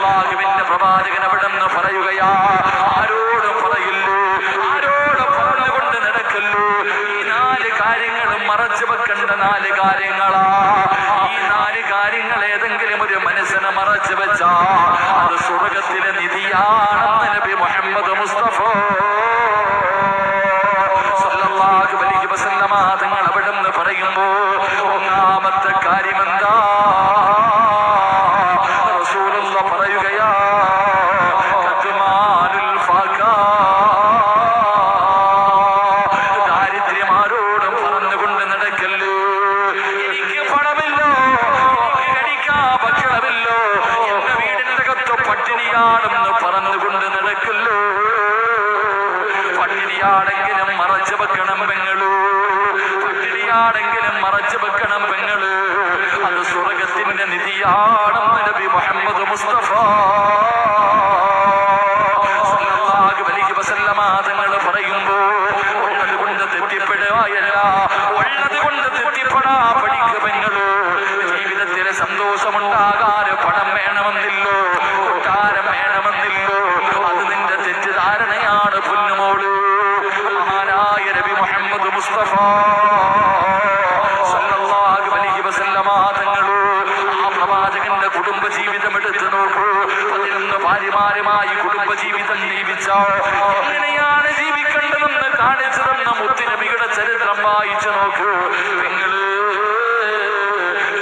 അല്ലാഹുവിന്റെ പ്രവാചകൻ അവിടെ നിന്ന് പറയുകയാ, ആരോടും പറയില്ലൂ, ആരോടും പറഞ്ഞുകൊണ്ട് നടക്കല്ലൂ. ഈ 4 കാര്യങ്ങളും മറച്ചു വെക്കേണ്ട 4 കാര്യങ്ങളാ. ഈ 4 കാര്യങ്ങൾ ഏതെങ്കിലും ഒരു മനസ്സിനെ മറച്ചു വെച്ചാ അത് സ്വർഗത്തിലെ നിധിയാണെന്ന് നബി മുഹമ്മദ് മുസ്തഫ സല്ലല്ലാഹു അലൈഹി വസല്ലമ തങ്ങൾ അവിടെ നിന്ന് പറയുമ്പോ ഒന്നാമത്തെ കാര്യം എന്താ? റസൂലുള്ള പറയുകയാ, ദാരിദ്ര്യമാരോടും പറഞ്ഞുകൊണ്ട് നടക്കല്ലോ. എനിക്ക് പണമില്ലോ, എനിക്ക് കഴിക്കാൻ ഭക്ഷണമില്ലോ, എന്റെ വീടിന്റെ അകത്ത് പട്ടിണിയാണെന്ന് പറഞ്ഞുകൊണ്ട് നടക്കല്ലോ. പട്ടിണിയാണെങ്കിലും മറച്ചു വെക്കണം പെങ്ങള്, പട്ടിണിയാണെങ്കിലും മറച്ചു വെക്കണം പെങ്ങള്. അത് സ്വർഗത്തിന്റെ നിധിയാണെന്ന് നബി മുഹമ്മദ് മുസ്തഫ സല്ലല്ലാഹു അലൈഹി വസല്ലമ തങ്ങൾ പറയുമ്പോ ഉള്ളത് കൊണ്ട് തെറ്റിപ്പെടുകയല്ല, ഉള്ളത് കൊണ്ട് തെറ്റിപ്പെടാ പഠിക്കുക പെങ്ങള്. ജീവിതത്തിലെ സന്തോഷമുണ്ടാകാൻ പണം വേണമെന്നില്ലോ, കൊട്ടാരം വേണമെന്നില്ലോ, അത് നിന്റെ തെറ്റിദ്ധാരണയാണ് പൊന്നുമോള്. മഹാനായ നബി മുഹമ്മദ് മുസ്തഫ സല്ലല്ലാഹു അലൈഹി വസല്ലമ തങ്ങൾ ആ പ്രവാചകന്റെ കുടുംബ ജീവിതം എടുത്തു നോക്കൂ. 11 ഭാര്യമാരുമായി കുടുംബ ജീവിതം ജീവിച്ച, എങ്ങനെയാണ് ജീവിക്കേണ്ടതെന്ന് കാണിച്ചു തന്ന മുത്തുനബിയുടെ ചരിത്രം വായിച്ചു നോക്കൂ പെങ്ങള്.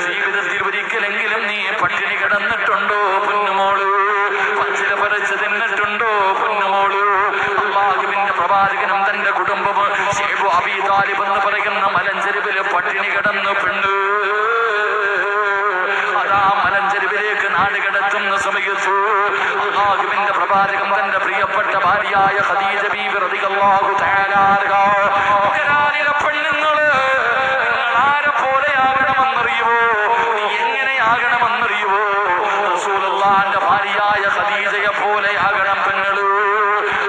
ജീവിതത്തിൽ ഒരിക്കലെങ്കിലും നീ പട്ടിണി കിടന്നിട്ടുണ്ടോ പൊന്നുമോള്? പച്ചില പറിച്ച് തിന്നിട്ടുണ്ടോ പൊന്നുമോള്? അല്ലാഹുവിന്റെ പ്രവാചകനും തന്റെ കുടുംബവും ശൈബ് അബീ താലിബ് എന്ന് പറയുന്ന മലഞ്ചെരുവില് പട്ടിണി കിടന്നു പെണ്ണ്. അതാ മലഞ്ചെരുവിലേക്ക് നാട് കിടത്തുന്ന സമയത്ത് അല്ലാഹുവിന്റെ പ്രവാചകൻ തന്റെ പ്രിയപ്പെട്ട ഭാര്യയായ ഖദീജ ബീബി റളിയല്ലാഹു തആല അൻഹാ, മുഖരാനിലെ പെണ്ണുങ്ങള് നിങ്ങൾ ആരെ പോലെയാകണമെന്നറിയുവോ? എങ്ങനെയാകണമെന്നറിയുവോ? റസൂലുള്ളാഹിന്റെ ഭാര്യയായ ഖദീജയെ പോലെയാകണം പെങ്ങള്.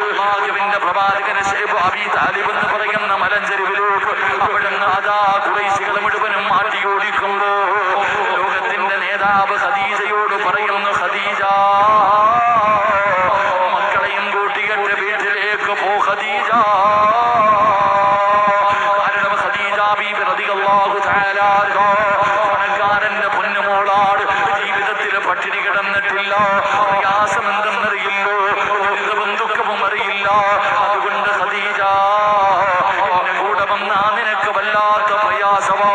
അല്ലാഹുവിന്റെ പ്രവാചകന് ശൈബ് അബീ താലിബ് എന്ന് പറയുന്ന മലഞ്ചെരുവിലേക്ക് അവിടുന്ന് അതാ ഖുറൈശികൾ മുഴുവനും മാറ്റി ഓടിക്കുമ്പോ ലോകത്തിന്റെ നേതാവ് ഖദീജയോട് പറയുന്നു, ഖദീജ മക്കളെയും കൂട്ടിയിട്ട് വീട്ടിലേക്ക് പോ ഖദീജ. കാരണം ഖദീജ ബീബി റളിയല്ലാഹു തആല അൻഹാ പണക്കാരന്റെ പൊന്നുമോളാണ്, ജീവിതത്തിൽ പട്ടിണി കിടന്നിട്ടില്ല, പ്രയാസം എന്തെന്നറിയില്ലോ, ബന്ധുക്കവും അറിയില്ല. അതുകൊണ്ട് ഖദീജ എന്റെ കൂടെ വന്നാ നിനക്ക് വല്ലാത്ത പ്രയാസമാ,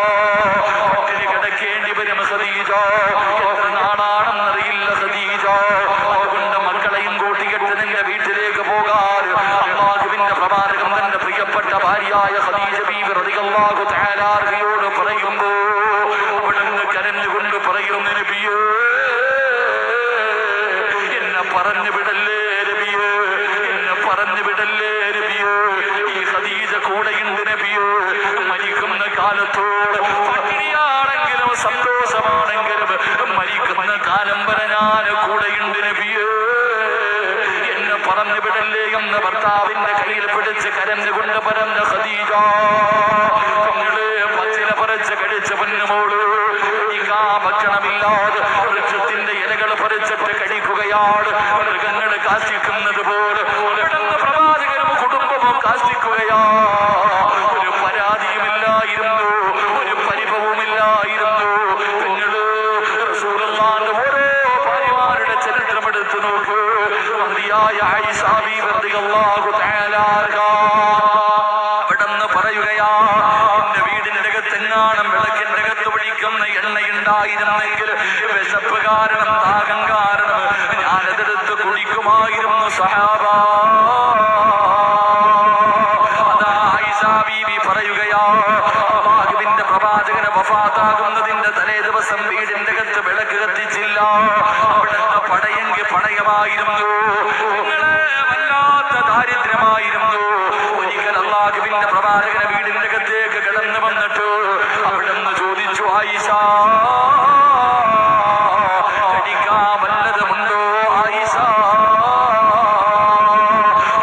പട്ടിണി കിടക്കേണ്ടി വരും ഖദീജ. എത്ര നാളാണെന്നറിയില്ല ഖദീജ. അതുകൊണ്ട് മക്കളെയും കൂട്ടിയിട്ട് നിന്റെ വീട്ടിലേക്ക് പോകാൻ അല്ലാഹുവിന്റെ പ്രവാചകൻ തന്റെ പ്രിയപ്പെട്ട ഭാര്യയായ ഖദീജ ബീബി റളിയല്ലാഹു തആല അൻഹയോട് പറയുമ്പോ അവിടുന്ന് കരഞ്ഞുകൊണ്ട് പറയുന്നു, നബിയേ എന്നെ പറഞ്ഞു വിടല്ലേ നബിയേ, എന്നെ പറഞ്ഞു വിടല്ലേ നബിയേ. ഈ ഖദീജ കൂടെയുണ്ട് നബിയേ. മരിക്കുന്ന കാലത്തോട് പട്ടിണിയാണെങ്കിലും സന്തോഷമാണെങ്കിലും മരിക്കുന്ന കാലം വരെ ഞാൻ കൂടെയുണ്ട് നബിയേ, എന്നെ പറഞ്ഞു വിടല്ലേ എന്ന് ഭർത്താവിന്റെ കയ്യിൽ പിടിച്ച് കരഞ്ഞുകൊണ്ട് പറഞ്ഞ ഖദീജ. നിങ്ങള് പച്ചില പറിച്ച് കഴിച്ച പൊന്നുമോള്, ഭക്ഷണമില്ലാതെ വൃക്ഷത്തിന്റെ ഇലകൾ പറിച്ചിട്ട് കഴിക്കുകയാണ്, മൃഗങ്ങൾ കാഷ്ടിക്കുന്നത് പോലെ പ്രവാചകനും കുടുംബവും കാഷ്ടിക്കുകയാ. ഒരു പരാതിയുമില്ലായിരുന്നു, ഒരു പരിഭവമില്ലായിരുന്നു. നിങ്ങള് റസൂലുള്ളാഹിന്റെ ഓരോ ഭാര്യമാരുടെ ചരിത്രം എടുത്തു നോക്കൂ. മഹദിയായ ആയിഷ ബീബി റളിയല്ലാഹു തആല അൻഹാ അവിടെന്ന് പറയുകയാ, എന്റെ വീടിന്റെ അകത്തെങ്ങാനും വിളക്കിന്റെ അകത്ത് ഒഴിക്കുന്ന എണ്ണയുണ്ടായിരുന്നെങ്കിൽ വിശപ്പ് കാരണം ദാഹം കാരണം ഞാനതെടുത്ത് കുടിക്കുമായിരുന്നു സഹാബ. അതാ ആയിഷ ബീബി പറയുകയാ, അല്ലാഹുവിന്റെ പ്രവാചകന് വഫാത്താകുന്നതിന്റെ തലേ ദിവസം വീടിന്റെ അകത്ത് വിളക്ക് കത്തിച്ചില്ല. അവിടുത്തെ പടയെങ്കിൽ പണയമായിരുന്നു, വല്ലാത്ത ദാരിദ്ര്യമായിരുന്നു. ഒരിക്കൽ അല്ലാഹുവിന്റെ പ്രവാചകന് വീടിന്റെ അകത്തേക്ക് കിടന്നു വന്നിട്ട് അവിടുന്ന് ചോദിച്ചു, ആയിഷ കഴിക്കാൻ വല്ലതുമുണ്ടോ ആയിഷ?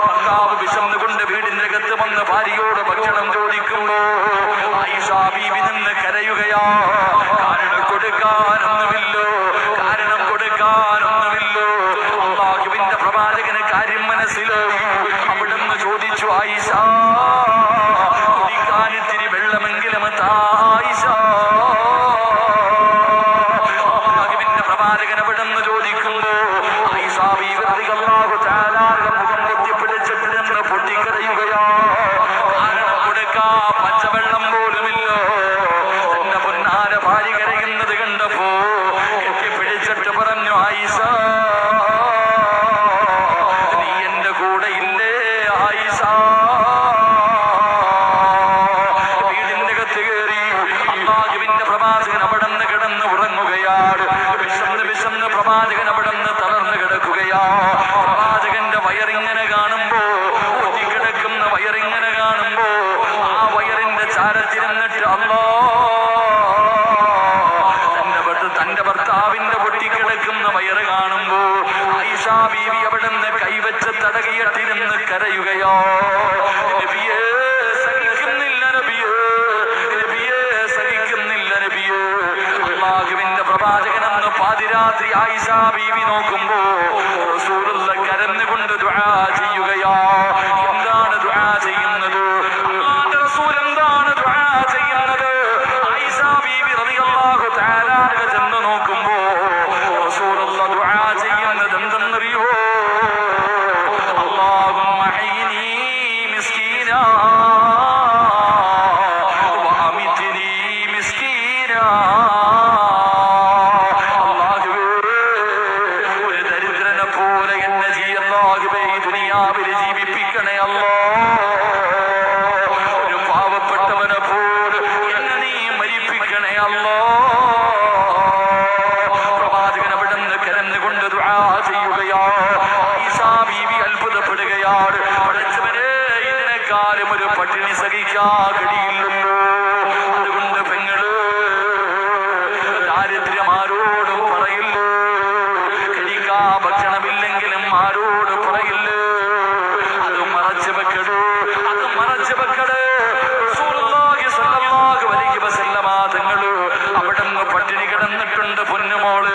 ഭർത്താവ് വിശന്നുകൊണ്ട് വീടിന്റെ അകത്ത് വന്ന് ഭാര്യയോട് ഭക്ഷണം ചോദിക്കുമ്പോ ആയിഷ ബീബി നിന്ന് കരയുകയാ. കാരണം കൊടുക്കാനൊന്നുമില്ലോ, കാരണം കൊടുക്കാനൊന്നുമില്ലോ. ചോദിക്കുമ്പോ ആയിഷ ബീവി റളിയല്ലാഹു തആല മുഖം പൊത്തിപ്പിടിച്ചിട്ട് നിന്ന് പൊട്ടിക്കരയുകയാ. കാരണം കൊടുക്കാ പച്ചവെള്ളം പോലുമില്ല. തന്റെ പൊന്നാര ഭാര്യ കരയുന്നത് കണ്ടപ്പോ കെട്ടിപ്പിടിച്ചിട്ട് പറഞ്ഞു, ആയിഷ നീ എന്റെ കൂടെ ഇല്ലേ ആയിഷ? വീടിന്റെ അകത്ത് കയറി അല്ലാഹുവിന്റെ പ്രവാചകൻ അവിടെ നിന്ന് കിടന്ന് ഉറങ്ങുകയാണ്. വിശന്ന് പ്രവാചകൻ അവിടെ നിന്ന് തളർന്നു കിടക്കുകയാ. പ്രവാചകന്റെ വയറിങ്ങനെ കാണുമ്പോ, ഒറ്റിക്കിടക്കുന്ന വയറിങ്ങനെ കാണുമ്പോ ആ വയറിന്റെ ചാരത്തിരുന്നിട്ട് തന്റെ ഭർത്താവിന്റെ പൊട്ടിക്കിടക്കുന്ന വയറ് കാണുമ്പോ ആയിഷ ബീവി അവിടെ നിന്ന് കൈവച്ച് തടകിയിട്ടിരുന്ന് കരയുകയോ. നബിയേ സഹിക്കുന്നില്ല, നബിയേ സഹിക്കുന്നില്ല, നബിയേ. അല്ലാഹുവിന്റെ പ്രവാചകനെന്ന് പാതിരാത്രി ആയിഷ ബീവി നോക്കുമ്പോ റസൂലുള്ള കരഞ്ഞുകൊണ്ട് ദുആ ചെയ്യുകയാ. എന്താണ് ദുആ ചെയ്യുന്നത്? അല്ലാഹുവിന്റെ റസൂൽ എന്താണ് ദുആ ചെയ്യുന്നത്? ആയിഷ ബീവി റളിയല്ലാഹു തആല ചെന്ന് നോക്കുമ്പോ റസൂലുള്ള ദുആ ചെയ്യുന്നത് എന്തെന്നറിയോ? അല്ലാഹുമ്മ ഹീനി മിസ്കീനാ വഅമിത്നി മിസ്കീനാ. അല്ലാഹുവേ ഒരു ദരിദ്രനെ പോലെ എന്നെ അല്ലാഹുവേ ഈ ദുനിയാവിൽ ജീവിപ്പിക്കണേ അല്ലാ. ഒരു പാവപ്പെട്ടവനെ പോലെ എന്നെ നീ മരിപ്പിക്കണേ അല്ലാ. പ്രവാചകൻ അവിടെ നിന്ന് കരഞ്ഞുകൊണ്ട് ദുആ ചെയ്യുകയാ. ഈസാ ബീവി അത്ഭുതപ്പെടുകയാണ്. പഠിച്ചവരെ ഇതിനെക്കാളും ഒരു പട്ടിണി സഹിക്കാൻ കഴിയില്ലല്ലോ. അതുകൊണ്ട് പെങ്ങള് ദാരിദ്ര്യം ആരോടും പറയില്ലേ. കഴിക്കാ ഭക്ഷണമില്ലെങ്കിലും ആരോട് പറയില്ലേ. അത് മറച്ചു വെക്കടേ, അത് മറച്ചു വെക്കടേ. റസൂലുള്ളാഹി സ്വല്ലല്ലാഹു അലൈഹി വസല്ലമ തങ്ങള് അവിടെ നിന്ന് പട്ടിണി കിടന്നിട്ടുണ്ട് പൊന്നുമോള്.